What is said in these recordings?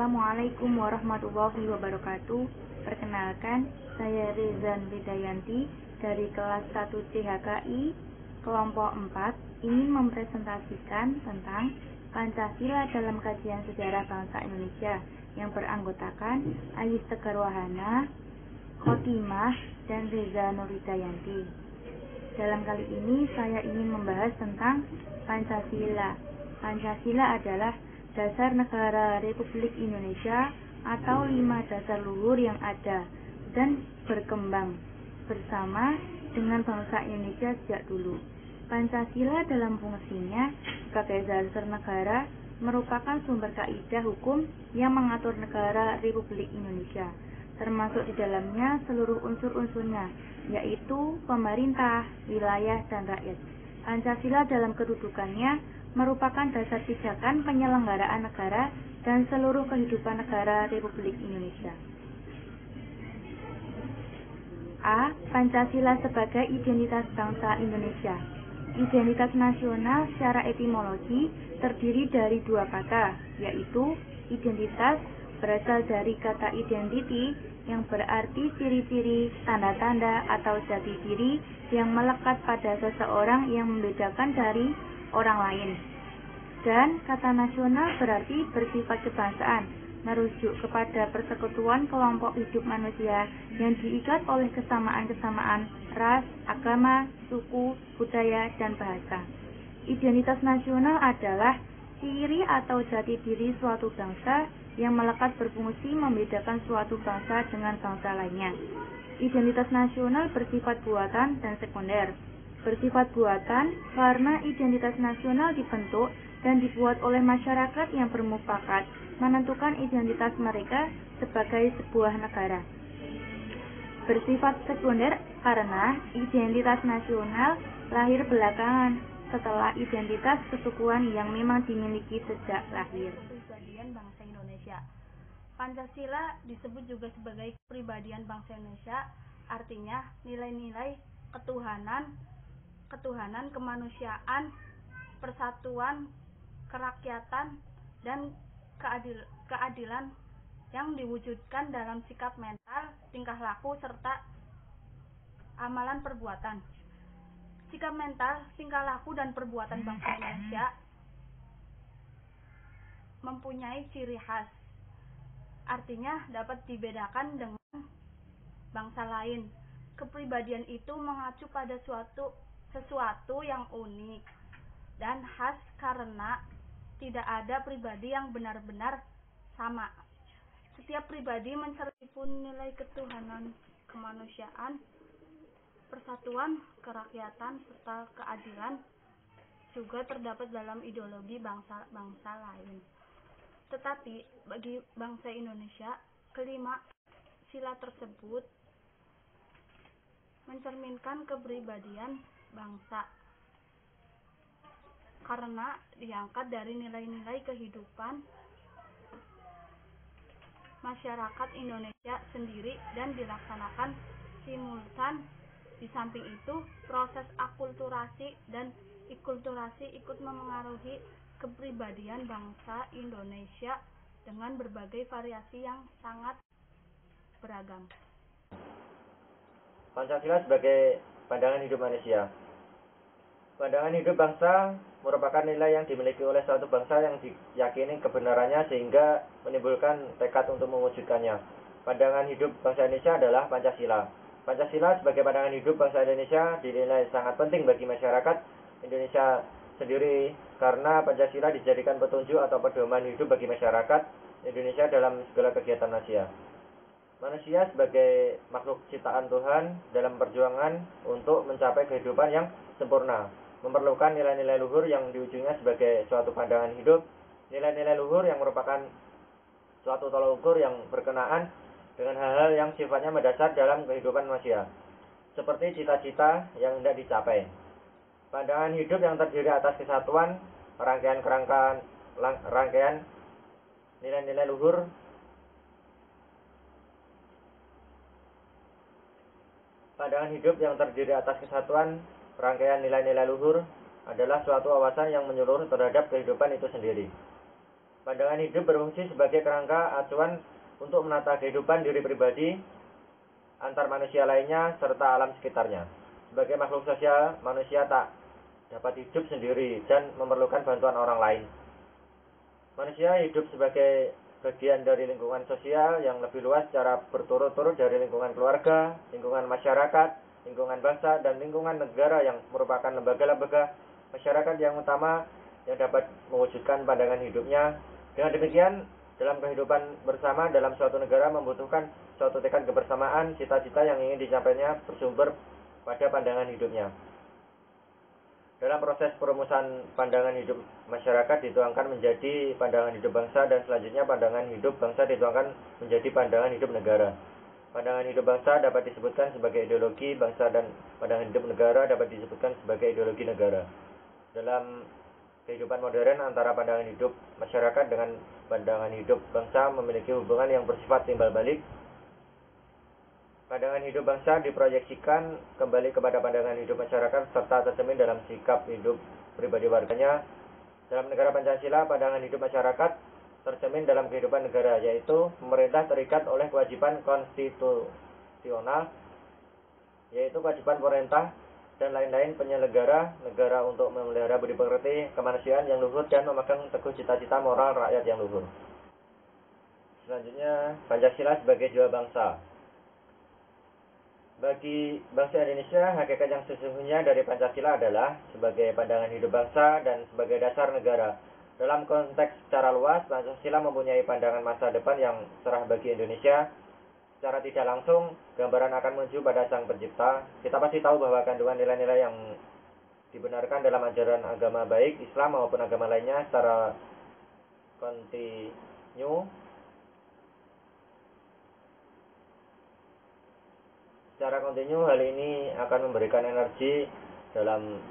Assalamualaikum warahmatullahi wabarakatuh. Perkenalkan, saya Reza Nuridayanti dari kelas 1 CHKI kelompok 4 ingin mempresentasikan tentang Pancasila dalam kajian sejarah bangsa Indonesia yang beranggotakan Ayus Tegar Wahana, Khotimah, dan Reza Nuridayanti. Dalam kali ini saya ingin membahas tentang Pancasila. Pancasila adalah dasar negara Republik Indonesia atau 5 dasar luhur yang ada dan berkembang bersama dengan bangsa Indonesia sejak dulu. Pancasila dalam fungsinya sebagai dasar negara merupakan sumber kaidah hukum yang mengatur negara Republik Indonesia, termasuk di dalamnya seluruh unsur-unsurnya, yaitu pemerintah, wilayah, dan rakyat. Pancasila dalam kedudukannya merupakan dasar pijakan penyelenggaraan negara dan seluruh kehidupan negara Republik Indonesia. A. Pancasila sebagai identitas bangsa Indonesia. Identitas nasional secara etimologi terdiri dari 2 kata, yaitu identitas berasal dari kata identity yang berarti ciri-ciri, tanda-tanda, atau jati diri yang melekat pada seseorang yang membedakan dari orang lain. Dan kata nasional berarti bersifat kebangsaan, merujuk kepada persekutuan kelompok hidup manusia yang diikat oleh kesamaan-kesamaan ras, agama, suku, budaya, dan bahasa. Identitas nasional adalah ciri atau jati diri suatu bangsa yang melekat berfungsi membedakan suatu bangsa dengan bangsa lainnya. Identitas nasional bersifat buatan dan sekunder. Bersifat buatan karena identitas nasional dibentuk dan dibuat oleh masyarakat yang bermufakat menentukan identitas mereka sebagai sebuah negara. Bersifat sekunder karena identitas nasional lahir belakangan setelah identitas kesukuan yang memang dimiliki sejak lahir. Kepribadian bangsa Indonesia. Pancasila disebut juga sebagai kepribadian bangsa Indonesia, artinya nilai-nilai ketuhanan, kemanusiaan, persatuan, kerakyatan, dan keadilan yang diwujudkan dalam sikap mental, tingkah laku, serta amalan perbuatan. Sikap mental, tingkah laku, dan perbuatan bangsa Indonesia mempunyai ciri khas, artinya dapat dibedakan dengan bangsa lain. Kepribadian itu mengacu pada sesuatu yang unik dan khas karena tidak ada pribadi yang benar-benar sama. Setiap pribadi mencerminkan nilai ketuhanan, kemanusiaan, persatuan, kerakyatan, serta keadilan juga terdapat dalam ideologi bangsa-bangsa lain. Tetapi bagi bangsa Indonesia, kelima sila tersebut mencerminkan kepribadian bangsa karena diangkat dari nilai-nilai kehidupan masyarakat Indonesia sendiri dan dilaksanakan simultan. Di samping itu, proses akulturasi dan ikulturasi ikut memengaruhi kepribadian bangsa Indonesia dengan berbagai variasi yang sangat beragam. Pancasila sebagai pandangan hidup manusia. Pandangan hidup bangsa merupakan nilai yang dimiliki oleh suatu bangsa yang diyakini kebenarannya sehingga menimbulkan tekad untuk mewujudkannya. Pandangan hidup bangsa Indonesia adalah Pancasila. Pancasila sebagai pandangan hidup bangsa Indonesia dinilai sangat penting bagi masyarakat Indonesia sendiri karena Pancasila dijadikan petunjuk atau pedoman hidup bagi masyarakat Indonesia dalam segala kegiatan manusia. Manusia sebagai makhluk ciptaan Tuhan dalam perjuangan untuk mencapai kehidupan yang sempurna memerlukan nilai-nilai luhur yang di ujungnya sebagai suatu pandangan hidup. Nilai-nilai luhur yang merupakan suatu tolak ukur yang berkenaan dengan hal-hal yang sifatnya mendasar dalam kehidupan manusia, seperti cita-cita yang hendak dicapai. Pandangan hidup yang terdiri atas kesatuan, rangkaian nilai-nilai luhur Pandangan hidup yang terdiri atas kesatuan, rangkaian nilai-nilai luhur adalah suatu wawasan yang menyeluruh terhadap kehidupan itu sendiri. Pandangan hidup berfungsi sebagai kerangka acuan untuk menata kehidupan diri pribadi, antar manusia lainnya, serta alam sekitarnya. Sebagai makhluk sosial, manusia tak dapat hidup sendiri dan memerlukan bantuan orang lain. Manusia hidup sebagai bagian dari lingkungan sosial yang lebih luas secara berturut-turut dari lingkungan keluarga, lingkungan masyarakat, lingkungan bangsa, dan lingkungan negara yang merupakan lembaga-lembaga masyarakat yang utama yang dapat mewujudkan pandangan hidupnya. Dengan demikian, dalam kehidupan bersama dalam suatu negara membutuhkan suatu tekad kebersamaan, cita-cita yang ingin dicapainya bersumber pada pandangan hidupnya. Dalam proses perumusan pandangan hidup masyarakat dituangkan menjadi pandangan hidup bangsa, dan selanjutnya pandangan hidup bangsa dituangkan menjadi pandangan hidup negara. Pandangan hidup bangsa dapat disebutkan sebagai ideologi bangsa dan pandangan hidup negara dapat disebutkan sebagai ideologi negara. Dalam kehidupan modern, antara pandangan hidup masyarakat dengan pandangan hidup bangsa memiliki hubungan yang bersifat timbal balik. Pandangan hidup bangsa diproyeksikan kembali kepada pandangan hidup masyarakat serta tercermin dalam sikap hidup pribadi warganya. Dalam negara Pancasila, pandangan hidup masyarakat tercermin dalam kehidupan negara, yaitu pemerintah terikat oleh kewajiban konstitusional, yaitu kewajiban pemerintah dan lain-lain penyelenggara negara untuk memelihara budi pekerti, kemanusiaan yang luhur, dan memegang teguh cita-cita moral rakyat yang luhur. Selanjutnya, Pancasila sebagai jiwa bangsa. Bagi bangsa Indonesia, hakikat yang sesungguhnya dari Pancasila adalah sebagai pandangan hidup bangsa dan sebagai dasar negara. Dalam konteks secara luas, Pancasila mempunyai pandangan masa depan yang cerah bagi Indonesia. Secara tidak langsung, gambaran akan menuju pada Sang Pencipta. Kita pasti tahu bahwa kandungan nilai-nilai yang dibenarkan dalam ajaran agama baik Islam maupun agama lainnya secara kontinu hal ini akan memberikan energi dalam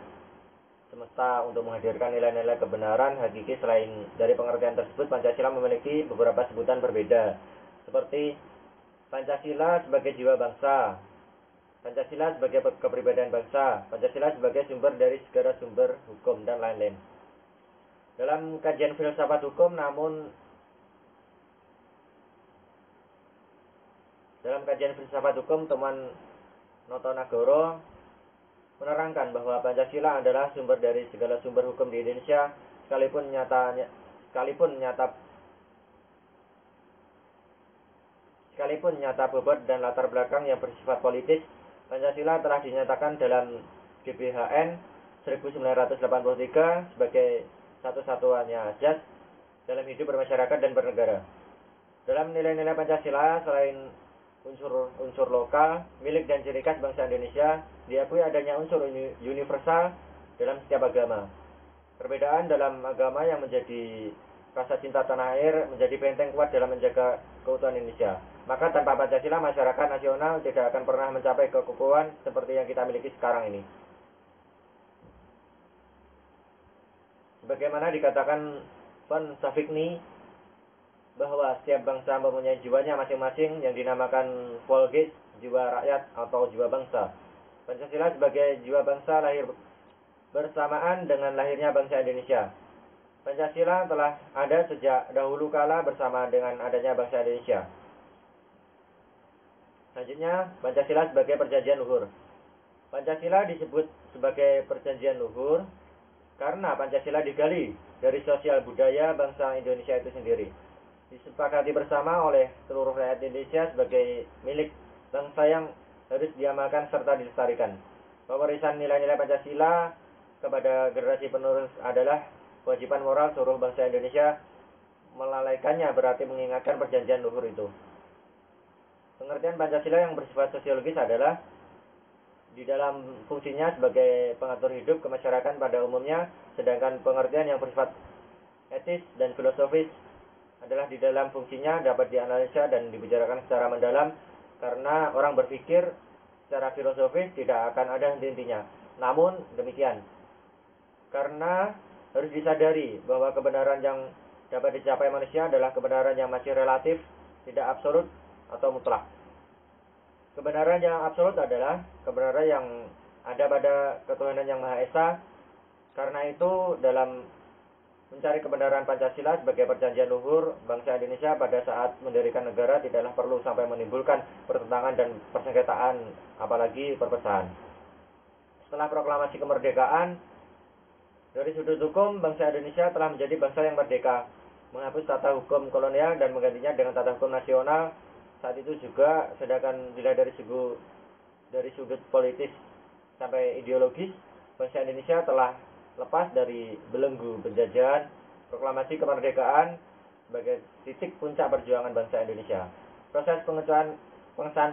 semesta untuk menghadirkan nilai-nilai kebenaran hakiki. Selain dari pengertian tersebut, Pancasila memiliki beberapa sebutan berbeda, seperti Pancasila sebagai jiwa bangsa, Pancasila sebagai kepribadian bangsa, Pancasila sebagai sumber dari segala sumber hukum, dan lain-lain. Dalam kajian filsafat hukum, teman Noto Nagoro menerangkan bahwa Pancasila adalah sumber dari segala sumber hukum di Indonesia, sekalipun nyata bobot dan latar belakang yang bersifat politis. Pancasila telah dinyatakan dalam GBHN 1983 sebagai satu-satunya asas dalam hidup bermasyarakat dan bernegara. Dalam nilai-nilai Pancasila, selain unsur lokal, milik dan ciri khas bangsa Indonesia, diakui adanya unsur universal dalam setiap agama. Perbedaan dalam agama yang menjadi rasa cinta tanah air menjadi benteng kuat dalam menjaga keutuhan Indonesia. Maka tanpa Pancasila, masyarakat nasional tidak akan pernah mencapai kekukuhan seperti yang kita miliki sekarang ini. Sebagaimana dikatakan Von Savigny bahwa setiap bangsa mempunyai jiwanya masing-masing yang dinamakan Volksgeist, jiwa rakyat atau jiwa bangsa. Pancasila sebagai jiwa bangsa lahir bersamaan dengan lahirnya bangsa Indonesia. Pancasila telah ada sejak dahulu kala bersama dengan adanya bangsa Indonesia. Selanjutnya, Pancasila sebagai perjanjian luhur. Pancasila disebut sebagai perjanjian luhur karena Pancasila digali dari sosial budaya bangsa Indonesia itu sendiri. Disepakati bersama oleh seluruh rakyat Indonesia sebagai milik bangsa yang harus diamalkan serta dilestarikan. Pewarisan nilai-nilai Pancasila kepada generasi penerus adalah kewajiban moral seluruh bangsa Indonesia. Melalaikannya berarti mengingatkan perjanjian luhur itu. Pengertian Pancasila yang bersifat sosiologis adalah di dalam fungsinya sebagai pengatur hidup kemasyarakatan pada umumnya, sedangkan pengertian yang bersifat etis dan filosofis adalah di dalam fungsinya dapat dianalisa dan dibicarakan secara mendalam, karena orang berpikir secara filosofis tidak akan ada henti-hentinya. Namun demikian, karena harus disadari bahwa kebenaran yang dapat dicapai manusia adalah kebenaran yang masih relatif, tidak absolut atau mutlak. Kebenaran yang absolut adalah kebenaran yang ada pada ketuhanan yang Maha Esa. Karena itu dalam mencari kebenaran Pancasila sebagai perjanjian luhur bangsa Indonesia pada saat mendirikan negara tidaklah perlu sampai menimbulkan pertentangan dan persengketaan, apalagi perpecahan. Setelah proklamasi kemerdekaan, dari sudut hukum, bangsa Indonesia telah menjadi bangsa yang merdeka, menghapus tata hukum kolonial dan menggantinya dengan tata hukum nasional. Saat itu juga, sedangkan bila dari sudut politis sampai ideologis, bangsa Indonesia telah lepas dari belenggu penjajahan. Proklamasi kemerdekaan sebagai titik puncak perjuangan bangsa Indonesia. Proses pengesahan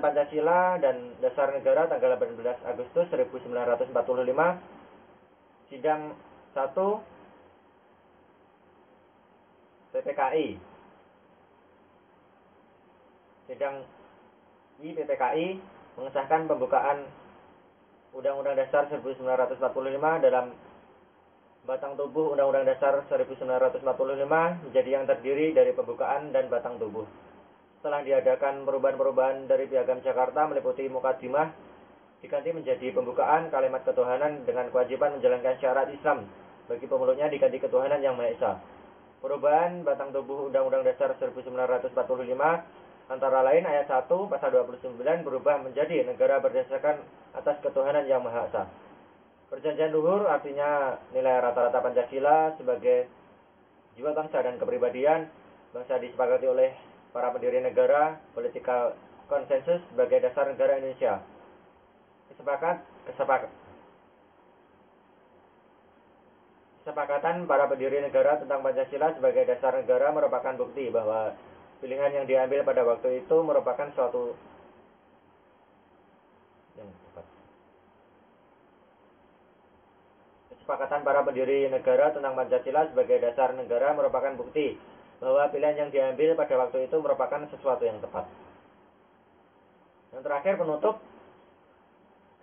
Pancasila dan Dasar Negara tanggal 18 Agustus 1945, Sidang 1 PPKI. Sidang PPKI mengesahkan pembukaan Undang-Undang Dasar 1945 dalam batang tubuh Undang-Undang Dasar 1945 menjadi yang terdiri dari pembukaan dan batang tubuh. Setelah diadakan perubahan-perubahan dari Piagam Jakarta meliputi Mukadimah, diganti menjadi pembukaan kalimat ketuhanan dengan kewajiban menjalankan syarat Islam. Bagi pemeluknya diganti ketuhanan yang Maha Esa. Perubahan batang tubuh Undang-Undang Dasar 1945 antara lain ayat 1 pasal 29 berubah menjadi negara berdasarkan atas ketuhanan yang Maha Esa. Perjanjian luhur artinya nilai rata-rata Pancasila sebagai jiwa bangsa dan kepribadian bangsa disepakati oleh para pendiri negara, political consensus sebagai dasar negara Indonesia. Kesepakatan para pendiri negara tentang Pancasila sebagai dasar negara merupakan bukti bahwa pilihan yang diambil pada waktu itu merupakan suatu yang tepat. Kesepakatan para pendiri negara tentang Pancasila sebagai dasar negara merupakan bukti bahwa pilihan yang diambil pada waktu itu merupakan sesuatu yang tepat. Yang terakhir, penutup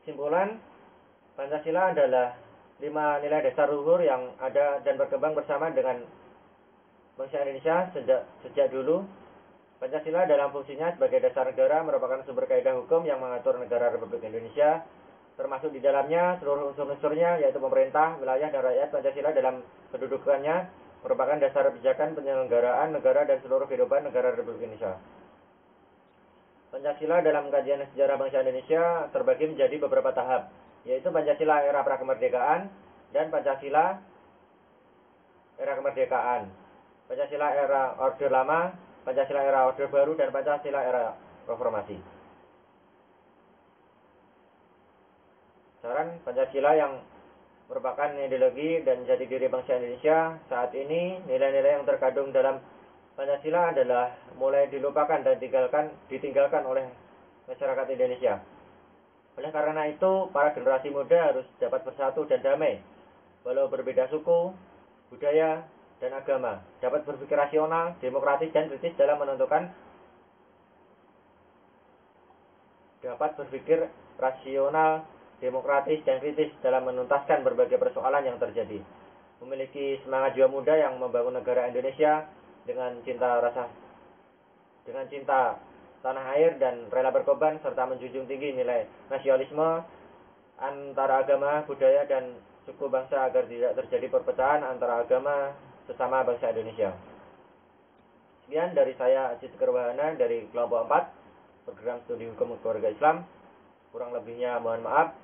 kesimpulan, Pancasila adalah 5 nilai dasar luhur yang ada dan berkembang bersama dengan bangsa Indonesia sejak dulu. Pancasila dalam fungsinya sebagai dasar negara merupakan sumber kaidah hukum yang mengatur negara Republik Indonesia, termasuk di dalamnya seluruh unsur-unsurnya yaitu pemerintah, wilayah, dan rakyat. Pancasila dalam kedudukannya merupakan dasar kebijakan penyelenggaraan negara dan seluruh kehidupan negara Republik Indonesia. Pancasila dalam kajian sejarah bangsa Indonesia terbagi menjadi beberapa tahap, yaitu Pancasila era prakemerdekaan dan Pancasila era kemerdekaan, Pancasila era Orde Lama, Pancasila era Orde Baru, dan Pancasila era Reformasi. Saran Pancasila yang merupakan ideologi dan jati diri bangsa Indonesia saat ini, nilai-nilai yang terkandung dalam Pancasila adalah mulai dilupakan dan ditinggalkan oleh masyarakat Indonesia. Oleh karena itu, para generasi muda harus dapat bersatu dan damai, walau berbeda suku, budaya, dan agama, dapat berpikir rasional, demokratis, dan kritis dalam menentukan menuntaskan berbagai persoalan yang terjadi. Memiliki semangat jiwa muda yang membangun negara Indonesia dengan cinta tanah air dan rela berkorban serta menjunjung tinggi nilai nasionalisme antara agama, budaya, dan suku bangsa agar tidak terjadi perpecahan antara agama sesama bangsa Indonesia. Sekian dari saya, Aziz Kerwahana dari kelompok 4 program studi hukum keluarga Islam. Kurang lebihnya mohon maaf.